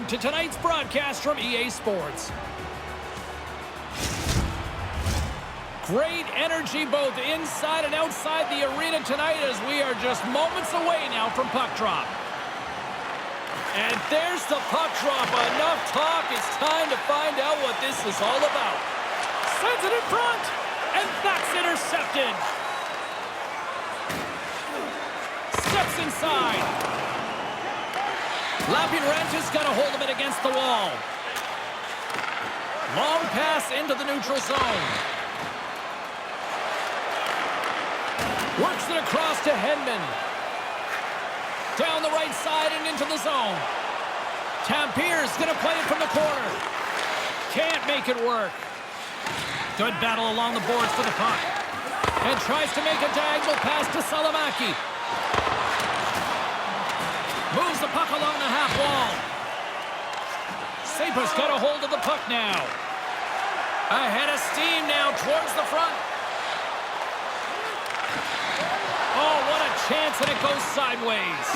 Welcome to tonight's broadcast from EA Sports. Great energy both inside and outside the arena tonight as we are just moments away now from puck drop. And there's the puck drop. Enough talk. It's time to find out what this is all about. Sends it in front, and that's intercepted. Steps inside. Lapierranta's got a hold of it against the wall. Long pass into the neutral zone. Works it across to Hedman. Down the right side and into the zone. Tampier's going to play it from the corner. Can't make it work. Good battle along the boards for the puck. And tries to make a diagonal pass to Salamaki. Moves the puck along the half wall. SaiPa's got a hold of the puck now. Ahead of steam now towards the front. Oh, what a chance, and it goes sideways.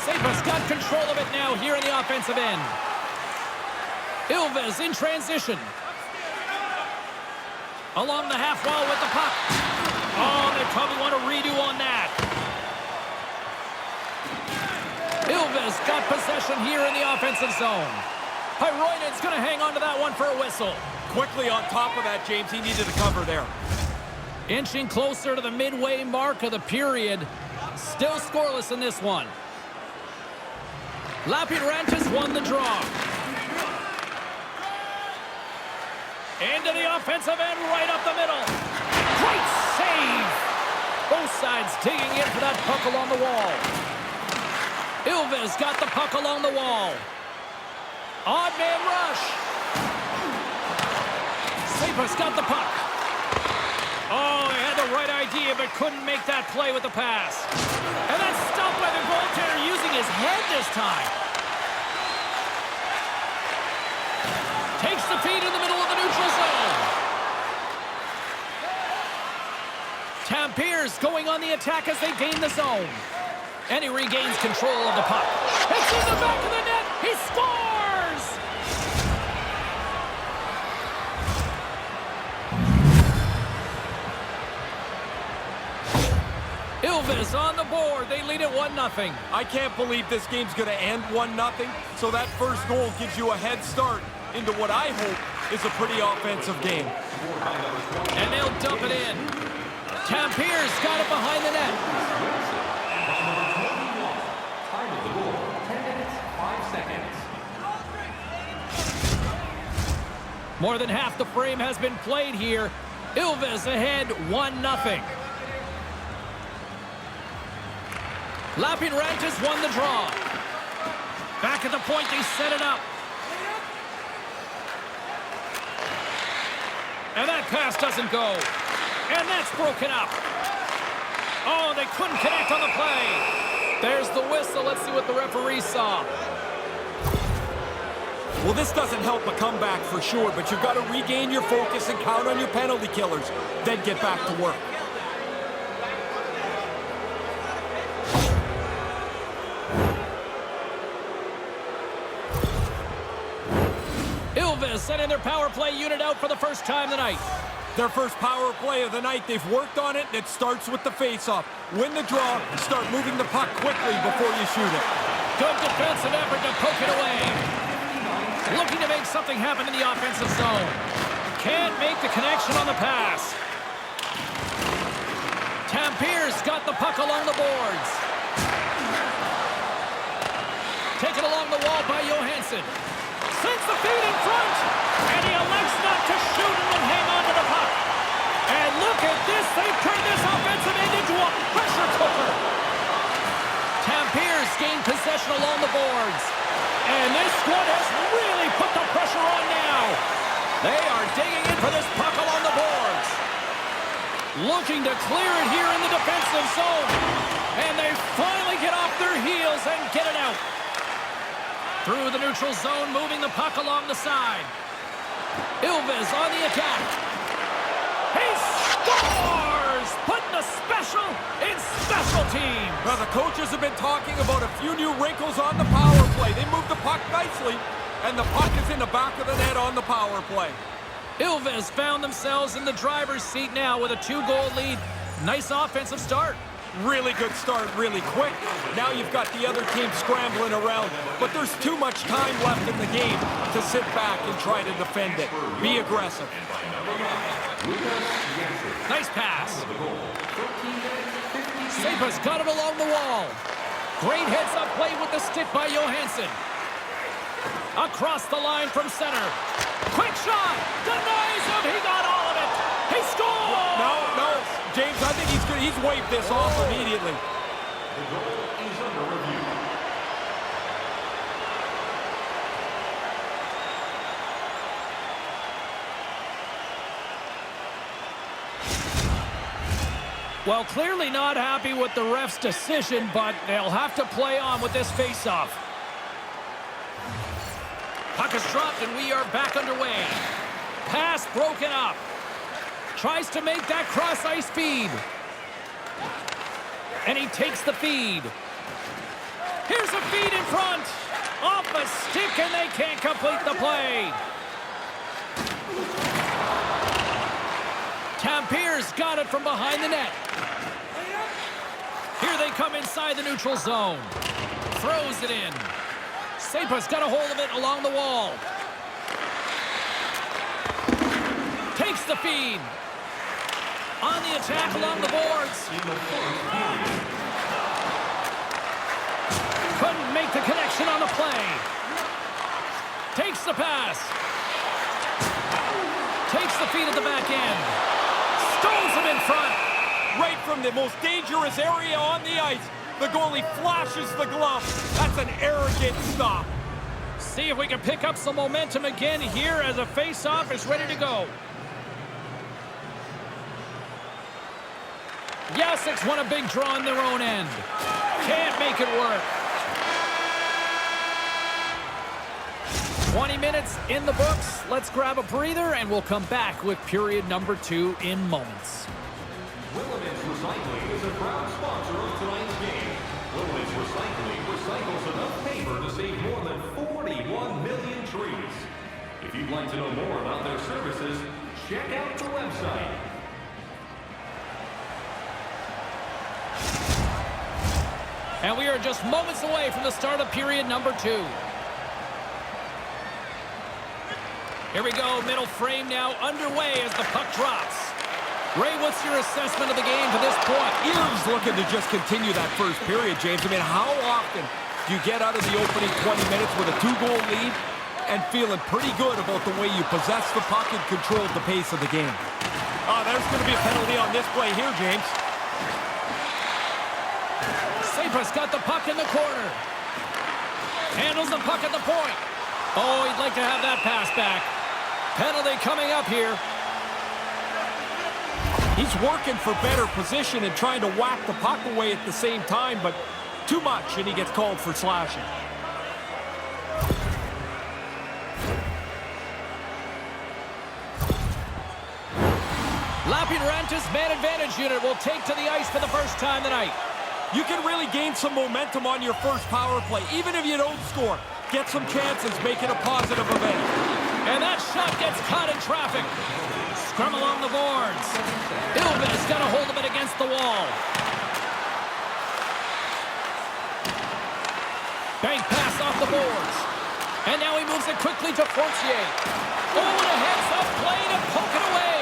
SaiPa's got control of it now here in the offensive end. Ilves in transition. Along the half wall with the puck. Oh, they probably want a redo on that. Ilves got possession here in the offensive zone. Hyroinen's going to hang on to that one for a whistle. Quickly on top of that, James. He needed a cover there. Inching closer to the midway mark of the period. Still scoreless in this one. Lapierranta's won the draw. Into the offensive end, right up the middle. Great save! Both sides digging in for that puck along the wall. Ilves got the puck along the wall. Odd man rush. SaiPa's got the puck. Oh, he had the right idea, but couldn't make that play with the pass. And that's stopped by the goaltender using his head this time. Takes the feed in the middle of the neutral zone. Tampier's going on the attack as they gain the zone. And he regains control of the puck. It's in the back of the net. He scores! Ilves on the board. They lead it 1-0. I can't believe this game's going to end 1-0. So that first goal gives you a head start into what I hope is a pretty offensive game. And they'll dump it in. Tampier's got it behind the net. Time of the goal, 10 minutes, 5 seconds. More than half the frame has been played here. Ilves ahead 1-0. Lapierranta's won the draw. Back at the point, they set it up. And that pass doesn't go. And that's broken up. Oh, they couldn't connect on the play. There's the whistle. Let's see what the referee saw. Well, this doesn't help a comeback for sure, but you've got to regain your focus and count on your penalty killers, then get back to work. Ilves sending their power play unit out for the first time tonight. Their first power play of the night. They've worked on it, and it starts with the face-off. Win the draw, start moving the puck quickly before you shoot it. Good defensive effort to poke it away. Looking to make something happen in the offensive zone. Can't make the connection on the pass. Tampier's got the puck along the boards. Taken along the wall by Johansson. Sends the feed in front, and he elects not to shoot and hang on to the puck. And look at this, they've turned this offensive end into a pressure cooker. Tampier's gained possession along the boards. And this squad has really put the pressure on now. They are digging in for this puck along the boards. Looking to clear it here in the defensive zone. And they finally get off their heels and get it out. Through the neutral zone, moving the puck along the side. Ilves on the attack. He scores! Putting the special in special teams. Now, the coaches have been talking about a few new wrinkles on the power play. They moved nicely, and the puck is in the back of the net on the power play. Ilves found themselves in the driver's seat now with a 2-goal lead. Nice offensive start. Really good start, really quick. Now you've got the other team scrambling around, but there's too much time left in the game to sit back and try to defend it. Be aggressive. Nice pass. SaiPa's got it along the wall. Great heads-up play with the stick by Johansson. Across the line from center. Quick shot! Denies him! He got all of it! He scored! No, James, I think he's waved this off immediately. The goal is under review. Well, clearly not happy with the ref's decision, but they'll have to play on with this faceoff. Puck is dropped, and we are back underway. Pass broken up. Tries to make that cross-ice feed. And he takes the feed. Here's a feed in front. Off a stick, and they can't complete the play. Tampier's got it from behind the net. Here they come inside the neutral zone. Throws it in. SaiPa's got a hold of it along the wall. Takes the feed. On the attack along the boards. Couldn't make the connection on the play. Takes the pass. Takes the feed at the back end. Stones him in front. Right from the most dangerous area on the ice. The goalie flashes the glove. That's an arrogant stop. See if we can pick up some momentum again here as a face-off is ready to go. Yes, it's won a big draw on their own end. Can't make it work. 20 minutes in the books. Let's grab a breather, and we'll come back with period number 2 in moments. Willemins Recycling is a proud sponsor of tonight's game. Willemins Recycling recycles enough paper to save more than 41 million trees. If you'd like to know more about their services, check out the website. And we are just moments away from the start of period number 2. Here we go, middle frame now underway as the puck drops. Ray, what's your assessment of the game to this point? Ilves looking to just continue that first period, James. I mean, how often do you get out of the opening 20 minutes with a 2-goal lead and feeling pretty good about the way you possess the puck and control the pace of the game? There's going to be a penalty on this play here, James. SaiPa's got the puck in the corner. Handles the puck at the point. Oh, he'd like to have that pass back. Penalty coming up here. He's working for better position and trying to whack the puck away at the same time, but too much, and he gets called for slashing. Lapinranta's man advantage unit will take to the ice for the first time tonight. You can really gain some momentum on your first power play, even if you don't score. Get some chances, make it a positive event. And that shot gets caught in traffic. Scrum along the boards. Ilves got a hold of it against the wall. Bank pass off the boards. And now he moves it quickly to Pronssiottelu. Oh, and a heads-up play to poke it away.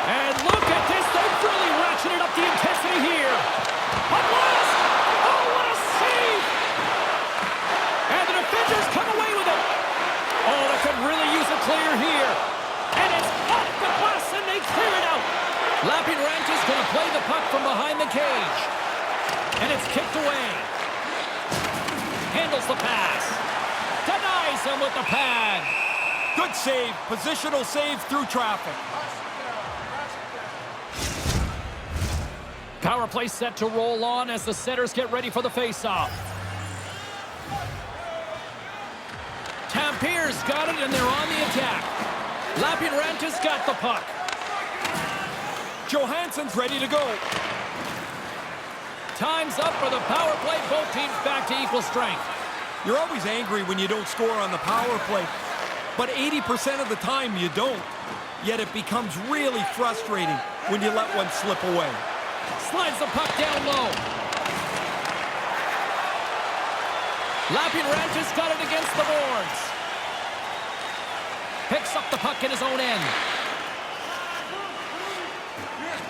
And look at this. They've really ratcheted up the intensity here. A blast! Oh, what a save! And the defenders come away with it. Oh, they could really use a clear here. And it's off the glass, and they clear it out. Lapinranta's going to play the puck from behind the cage. And it's kicked away. Handles the pass. Denies him with the pad. Good save. Positional save through traffic. Power play set to roll on as the setters get ready for the faceoff. Tampier's got it, and they're on the attack. Lapinranta's got the puck. Johansson's ready to go. Time's up for the power play. Both teams back to equal strength. You're always angry when you don't score on the power play, but 80% of the time you don't. Yet it becomes really frustrating when you let one slip away. Slides the puck down low. Lapping Ranches got it against the boards. Picks up the puck in his own end.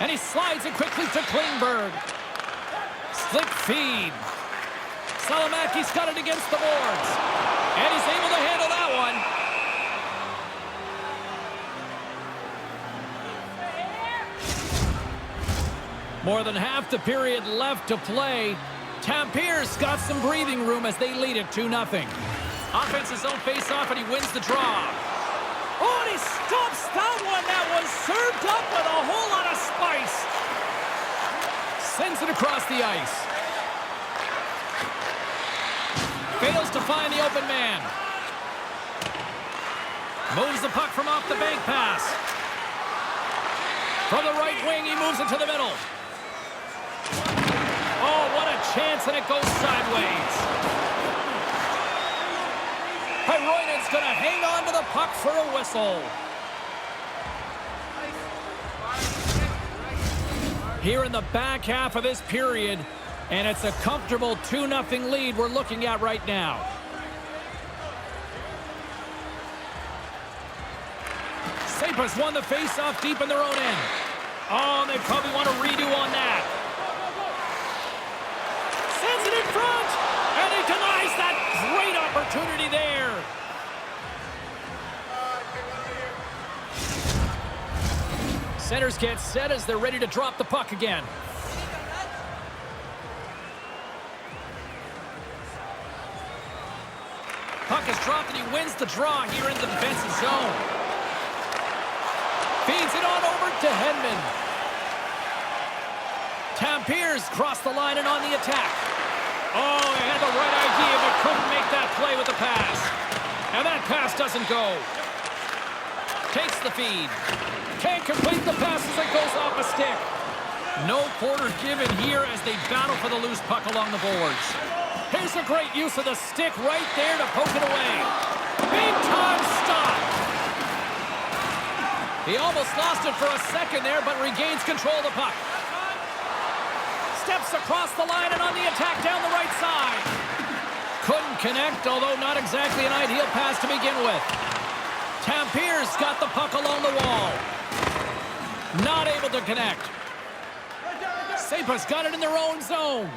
And he slides it quickly to Klingberg. Slip feed. Salamaki's got it against the boards. And he's able to handle that one. More than half the period left to play. Tampier's got some breathing room as they lead it 2-0. Offense's own face-off, and he wins the draw. Oh, and he stops that one. That was served up with a whole lot of spice. Sends it across the ice. Fails to find the open man. Moves the puck from off the bank pass. From the right wing, he moves it to the middle. Oh, what a chance, and it goes sideways. Hyroinen's going to hang on to the puck for a whistle. Here in the back half of this period, and it's a comfortable 2-0 lead we're looking at right now. SaiPa's won the face-off deep in their own end. Oh, and they probably want to redo on that. Sends it in front, and he denies that great opportunity there. Centers get set as they're ready to drop the puck again. Puck is dropped, and he wins the draw here in the defensive zone. Feeds it on over to Hedman. Tampier's crossed the line and on the attack. Oh, he had the right idea, but couldn't make that play with the pass. And that pass doesn't go. Takes the feed. Can't complete the pass as it goes off a stick. No quarter given here as they battle for the loose puck along the boards. Here's a great use of the stick right there to poke it away. Big time stop. He almost lost it for a second there, but regains control of the puck. Steps across the line and on the attack down the right side. Couldn't connect, although not exactly an ideal pass to begin with. Tampier's got the puck along the wall. Not able to connect. SaiPa's got it in their own zone.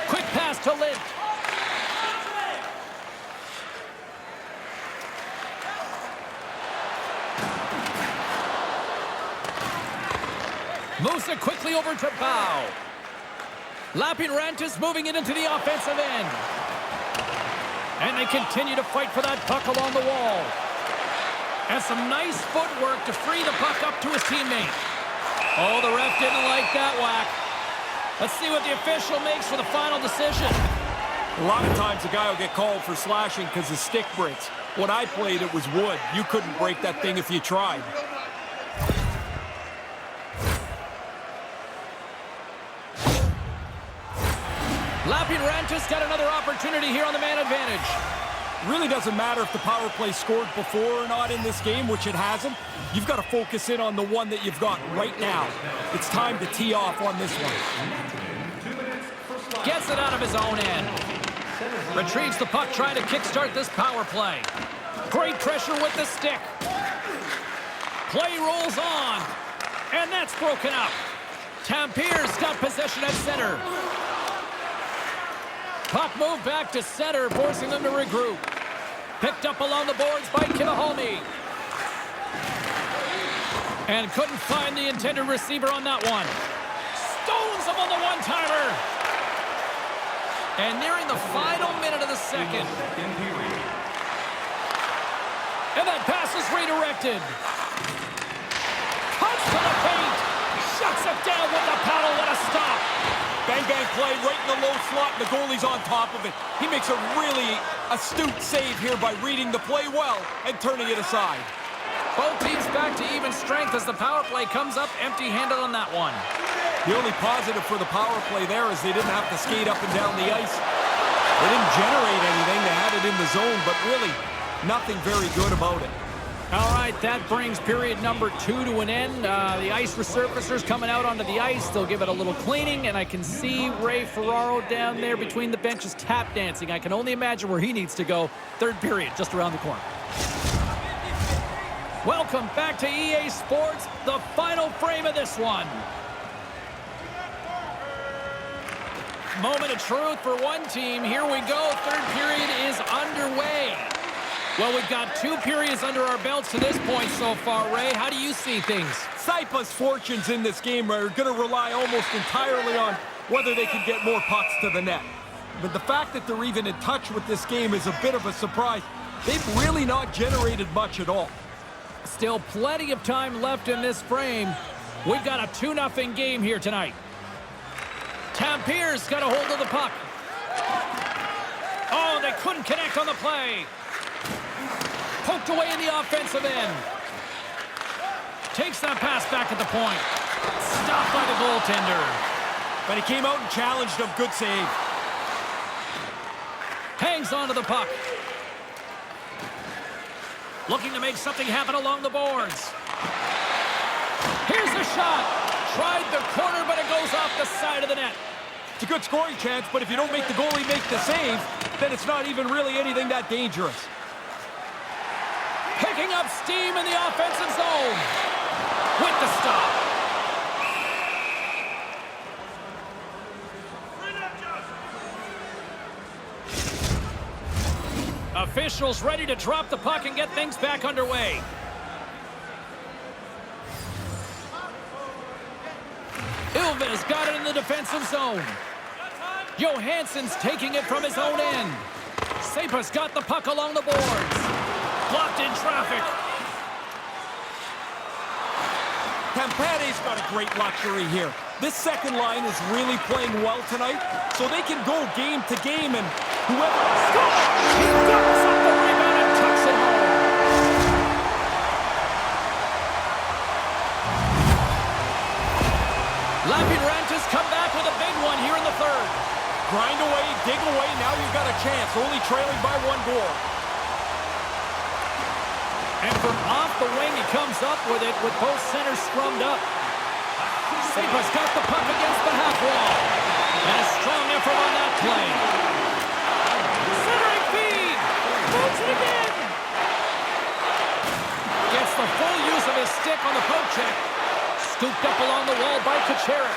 Quick pass to Lind. Moves it quickly over to Bow. Lapping Rantis moving it into the offensive end. And they continue to fight for that puck along the wall. And some nice footwork to free the puck up to his teammate. Oh, the ref didn't like that whack. Let's see what the official makes for the final decision. A lot of times a guy will get called for slashing because his stick breaks. When I played, it was wood. You couldn't break that thing if you tried. Lapping Rantis got another opportunity here on the man advantage. Really doesn't matter if the power play scored before or not in this game, which it hasn't. You've got to focus in on the one that you've got right now. It's time to tee off on this one. Gets it out of his own end. Retrieves the puck, trying to kickstart this power play. Great pressure with the stick. Play rolls on. And that's broken up. Tampier's got possession at center. Puck moved back to center, forcing them to regroup. Picked up along the boards by Kivahalmi. And couldn't find the intended receiver on that one. Stones him on the one-timer. And nearing the final minute of the second. And that pass is redirected. Cuts to the paint. Shuts it down with the paddle. What a stop. Bang-bang play right in the low slot, and the goalie's on top of it. He makes a really astute save here by reading the play well and turning it aside. Both teams back to even strength as the power play comes up empty-handed on that one. The only positive for the power play there is they didn't have to skate up and down the ice. They didn't generate anything. zone, but really nothing very good about it. All right, that brings period number 2 to an end. The ice resurfacers coming out onto the ice. They'll give it a little cleaning, and I can see Ray Ferraro down there between the benches tap dancing. I can only imagine where he needs to go. Third period, just around the corner. Welcome back to EA Sports, the final frame of this one. Moment of truth for one team. Here we go. Third period is underway. Well, we've got 2 periods under our belts to this point so far, Ray. How do you see things? SaiPa's fortunes in this game are going to rely almost entirely on whether they can get more pucks to the net. But the fact that they're even in touch with this game is a bit of a surprise. They've really not generated much at all. Still plenty of time left in this frame. We've got a 2-0 game here tonight. Tampier's got a hold of the puck. Oh, they couldn't connect on the play. Poked away in the offensive end. Takes that pass back at the point. Stopped by the goaltender. But he came out and challenged him. Good save. Hangs onto the puck. Looking to make something happen along the boards. Here's a shot. Tried the corner, but it goes off the side of the net. It's a good scoring chance, but if you don't make the goalie make the save, then it's not even really anything that dangerous. Picking up steam in the offensive zone. With the stop. Officials ready to drop the puck and get things back underway. Ilves got it in the defensive zone. Johansson's taking it from his own end. SaiPa's got the puck along the boards. Blocked in traffic. Tampane's got a great luxury here. This second line is really playing well tonight, so they can go game to game, and whoever... He ducks up the rebound and tucks it home. Lapinranta's come back with a big one here in the third. Grind away, dig away, now you've got a chance, only trailing by 1 goal. And from off the wing, he comes up with it with both centers scrummed up. SaiPa's got the puck against the half wall. And a strong effort on that play. Centering feed. Moves it again. Gets the full use of his stick on the poke check. Scooped up along the wall by Kucherov.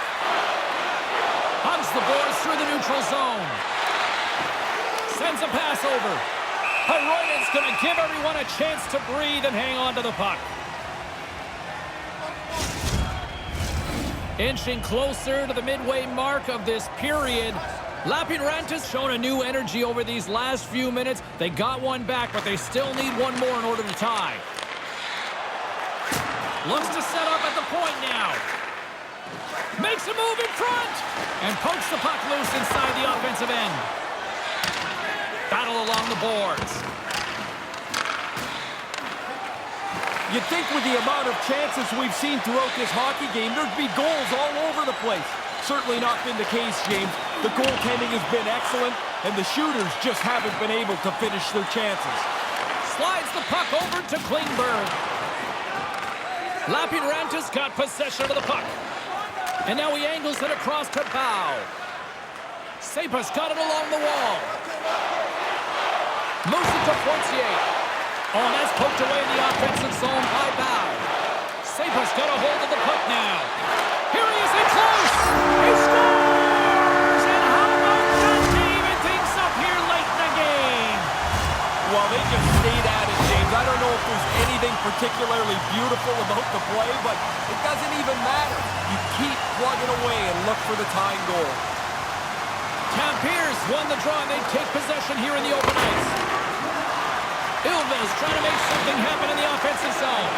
Hugs the boards through the neutral zone. Sends a pass over. Hyroiden's going to give everyone a chance to breathe and hang on to the puck. Inching closer to the midway mark of this period. Lapinranta's shown a new energy over these last few minutes. They got one back, but they still need one more in order to tie. Looks to set up at the point now. Makes a move in front. And pokes the puck loose inside the offensive end. Battle along the boards. You'd think with the amount of chances we've seen throughout this hockey game, there'd be goals all over the place. Certainly not been the case, James. The goaltending has been excellent, and the shooters just haven't been able to finish their chances. Slides the puck over to Klingberg. Lapinranta's got possession of the puck. And now he angles it across to Bow. SaiPa's got it along the wall. Moves it to Pronssiottelu. Oh, and that's poked away in the offensive zone by Bow. SaiPa's got a hold of the puck now. Here he is in close. He scores! And how about that to even things up here late in the game? Well, they just stayed at it, James. I don't know if there's anything particularly beautiful about the play, but it doesn't even matter. You keep plugging away and look for the tying goal. Tampier's won the draw, and they take possession here in the open ice. Ilves trying to make something happen in the offensive zone.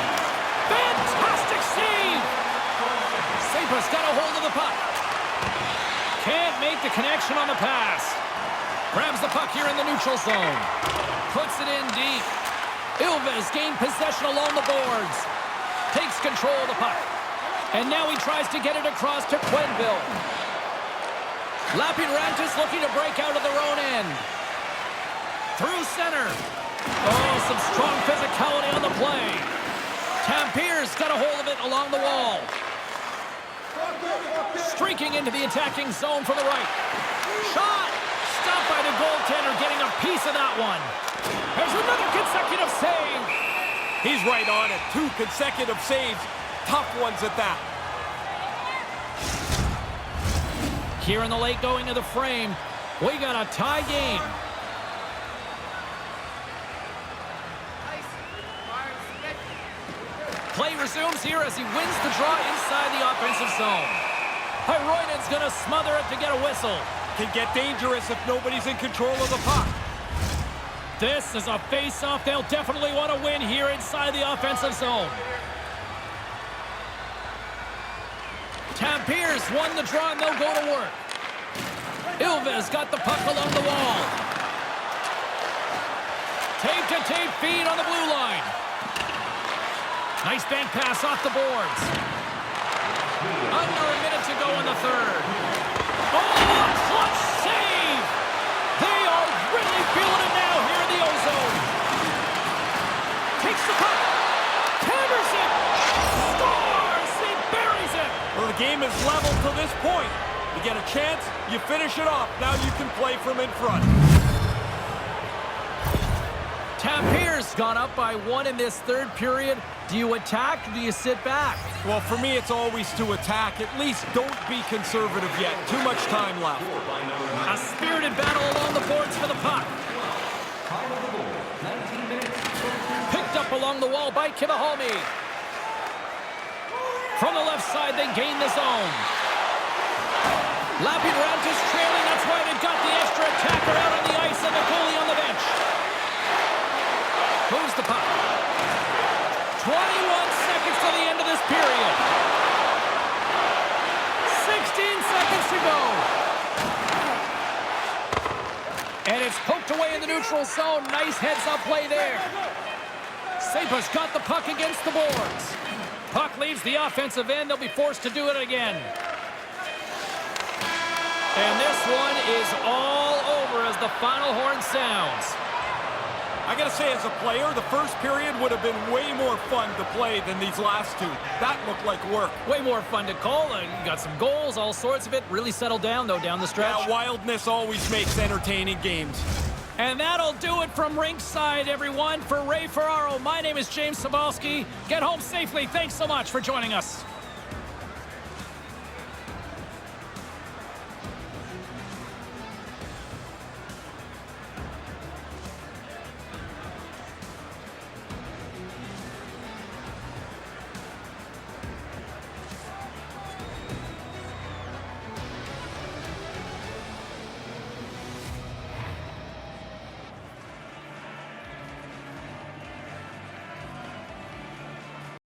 Fantastic save! SaiPa's got a hold of the puck. Can't make the connection on the pass. Grabs the puck here in the neutral zone. Puts it in deep. Ilves gained possession along the boards. Takes control of the puck. And now he tries to get it across to Quenneville. Lapinranta's looking to break out of their own end. through center. Oh, some strong physicality on the play. Tampier's got a hold of it along the wall. Streaking into the attacking zone from the right. Shot! Stopped by the goaltender, getting a piece of that one. There's another consecutive save. He's right on it. 2 consecutive saves. Tough ones at that. Here in the late going of the frame, we got a tie game. Play resumes here as he wins the draw inside the offensive zone. Hyroinen's going to smother it to get a whistle. Can get dangerous if nobody's in control of the puck. This is a face-off they'll definitely want to win here inside the offensive zone. Tampier's won the draw and they'll go to work. Ilves got the puck along the wall. Tape-to-tape feed on the blue line. Nice bank pass off the boards. Under a minute to go in the third. Oh, clutch save! They are really feeling it now here in the ozone. Takes the puck. Counters it. Scores! He buries it. Well, the game is level to this point. You get a chance, you finish it off. Now you can play from in front. Tampier's gone up by 1 in this third period. Do you attack or do you sit back? Well, for me, it's always to attack. At least don't be conservative yet. Too much time left. A spirited battle along the boards for the puck. Picked up along the wall by Kivahalmi. From the left side, they gain the zone. Lapping around, just trailing. That's why they've got the extra attacker out on the ice and the goalie on the bench. Moves the puck. 21 seconds to the end of this period. 16 seconds to go. And it's poked away in the neutral zone. Nice heads-up play there. SaiPa's got the puck against the boards. Puck leaves the offensive end. They'll be forced to do it again. And this one is all over as the final horn sounds. I gotta say, as a player, the first period would have been way more fun to play than these last 2. That looked like work. Way more fun to call. You got some goals, all sorts of it. Really settled down, though, down the stretch. Yeah, wildness always makes entertaining games. And that'll do it from ringside, everyone. For Ray Ferraro, my name is James Cybulski. Get home safely. Thanks so much for joining us.